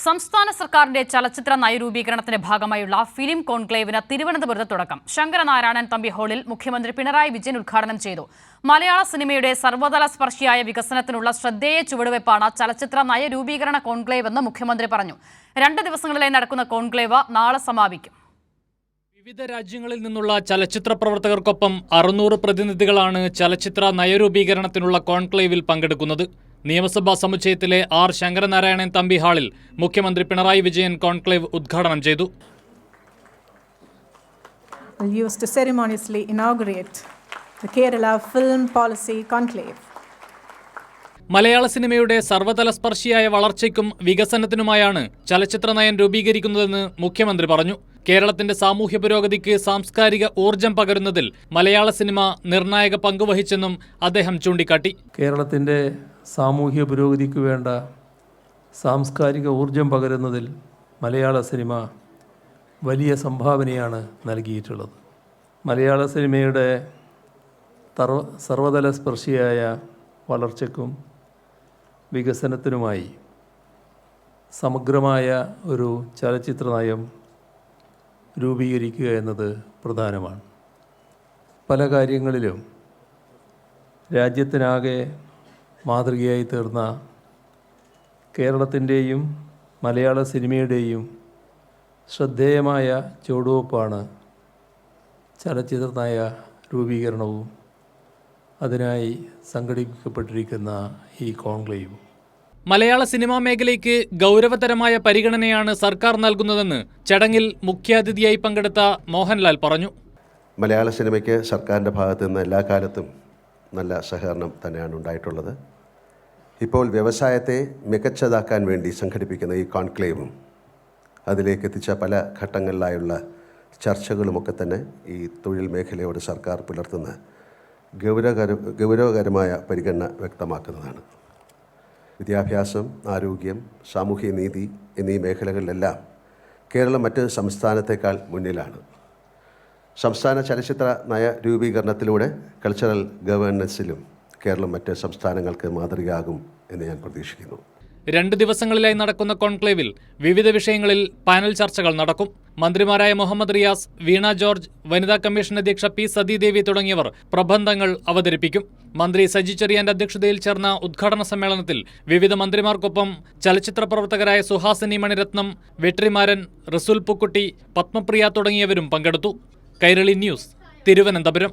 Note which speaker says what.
Speaker 1: സംസ്ഥാന സർക്കാരിന്റെ ചലച്ചിത്ര നയരൂപീകരണത്തിന്റെ ഭാഗമായുള്ള ഫിലിം കോൺക്ലേവിന് തിരുവനന്തപുരത്ത് തുടക്കം. ശങ്കരനാരായണൻ തമ്പി ഹാളിൽ മുഖ്യമന്ത്രി പിണറായി വിജയൻ ഉദ്ഘാടനം ചെയ്തു. മലയാള സിനിമയുടെ സർവ്വതല സ്പർശിയായ വികസനത്തിനുള്ള ശ്രദ്ധേയ ചുവടുവയ്പ്പാണ് ചലച്ചിത്ര നയരൂപീകരണ കോൺക്ലേവ് എന്ന് മുഖ്യമന്ത്രി പറഞ്ഞു. 2 ദിവസങ്ങളിലായി നടക്കുന്ന കോൺക്ലേവ് നാളെ സമാപിക്കും.
Speaker 2: വിവിധ രാജ്യങ്ങളിൽ നിന്നുള്ള ചലച്ചിത്ര പ്രവർത്തകർക്കൊപ്പം 600 പ്രതിനിധികളാണ് ചലച്ചിത്ര നയരൂപീകരണത്തിനുള്ള കോൺക്ലേവിൽ പങ്കെടുക്കുന്നത്. നിയമസഭാ സമുച്ചയത്തിലെ ആർ ശങ്കരനാരായണൻ തമ്പി ഹാളിൽ മുഖ്യമന്ത്രി പിണറായി വിജയൻ കോൺക്ലേവ് ഉദ്ഘാടനം ചെയ്തു. മലയാള സിനിമയുടെ സർവ്വതലസ്പർശിയായ വളർച്ചയ്ക്കും വികസനത്തിനുമായാണ് ചലച്ചിത്ര നയം രൂപീകരിക്കുന്നതെന്ന് മുഖ്യമന്ത്രി പറഞ്ഞു. കേരളത്തിന്റെ സാമൂഹ്യ പുരോഗതിക്ക് സാംസ്കാരിക ഊർജം പകരുന്നതിൽ മലയാള സിനിമ നിർണായക പങ്കുവഹിച്ചെന്നും അദ്ദേഹം ചൂണ്ടിക്കാട്ടി.
Speaker 3: കേരളത്തിന്റെ സാമൂഹ്യ പുരോഗതിക്ക് വേണ്ട സാംസ്കാരിക ഊർജം പകരുന്നതിൽ മലയാള സിനിമ വലിയ സംഭാവനയാണ് നൽകിയിട്ടുള്ളത്. മലയാള സിനിമയുടെ സർവ്വതല സ്പർശിയായ വളർച്ചയ്ക്കും വികസനത്തിനുമായി സമഗ്രമായ ഒരു ചലച്ചിത്ര നയം രൂപീകരിക്കുക എന്നത് പ്രധാനമാണ്. പല കാര്യങ്ങളിലും രാജ്യത്തിനാകെ മാതൃകയായി തീർന്ന കേരളത്തിൻ്റെയും മലയാള സിനിമയുടെയും ശ്രദ്ധേയമായ ചുവടുവയ്പ്പാണ് ചലച്ചിത്ര നയ രൂപീകരണവും അതിനായി സംഘടിപ്പിക്കപ്പെട്ടിരിക്കുന്ന ഈ കോൺക്ലേവ്.
Speaker 2: മലയാള സിനിമാ മേഖലയ്ക്ക് ഗൗരവതരമായ പരിഗണനയാണ് സർക്കാർ നൽകുന്നതെന്ന് ചടങ്ങിൽ മുഖ്യാതിഥിയായി പങ്കെടുത്ത മോഹൻലാൽ പറഞ്ഞു.
Speaker 4: മലയാള സിനിമയ്ക്ക് സർക്കാരിൻ്റെ ഭാഗത്തു നിന്ന് എല്ലാ കാലത്തും നല്ല സഹകരണം തന്നെയാണ് ഉണ്ടായിട്ടുള്ളത്. ഇപ്പോൾ വ്യവസായത്തെ മികച്ചതാക്കാൻ വേണ്ടി സംഘടിപ്പിക്കുന്ന ഈ കോൺക്ലേവും അതിലേക്ക് എത്തിച്ച പല ഘട്ടങ്ങളിലായുള്ള ചർച്ചകളുമൊക്കെ തന്നെ ഈ തൊഴിൽ മേഖലയോട് സർക്കാർ പുലർത്തുന്ന ഗൗരവകരമായ പരിഗണന വ്യക്തമാക്കുന്നതാണ്. വിദ്യാഭ്യാസം, ആരോഗ്യം, സാമൂഹ്യനീതി എന്നീ മേഖലകളിലെല്ലാം കേരളം മറ്റ് സംസ്ഥാനത്തേക്കാൾ മുന്നിലാണ്. സംസ്ഥാന ചലച്ചിത്ര നയ രൂപീകരണത്തിലൂടെ കൾച്ചറൽ ഗവേണൻസിലും കേരളം മറ്റ് സംസ്ഥാനങ്ങൾക്ക് മാതൃകയാകും എന്ന് ഞാൻ പ്രതീക്ഷിക്കുന്നു.
Speaker 2: 2 ദിവസങ്ങളിലായി നടക്കുന്ന കോൺക്ലേവിൽ വിവിധ വിഷയങ്ങളിൽ പാനൽ ചർച്ചകൾ നടക്കും. മന്ത്രിമാരായ മുഹമ്മദ് റിയാസ്, വീണ ജോർജ്, വനിതാ കമ്മീഷൻ അധ്യക്ഷ പി സതീദേവി തുടങ്ങിയവർ പ്രബന്ധങ്ങൾ അവതരിപ്പിക്കും. മന്ത്രി സജി ചെറിയാന്റെ അധ്യക്ഷതയിൽ ചേർന്ന ഉദ്ഘാടന സമ്മേളനത്തിൽ വിവിധ മന്ത്രിമാർക്കൊപ്പം ചലച്ചിത്ര പ്രവർത്തകരായ സുഹാസിനി മണിരത്നം, വെട്രിമാരൻ, റസുൽ പുക്കുട്ടി, പത്മപ്രിയ തുടങ്ങിയവരും പങ്കെടുത്തു. കൈരളി ന്യൂസ്, തിരുവനന്തപുരം.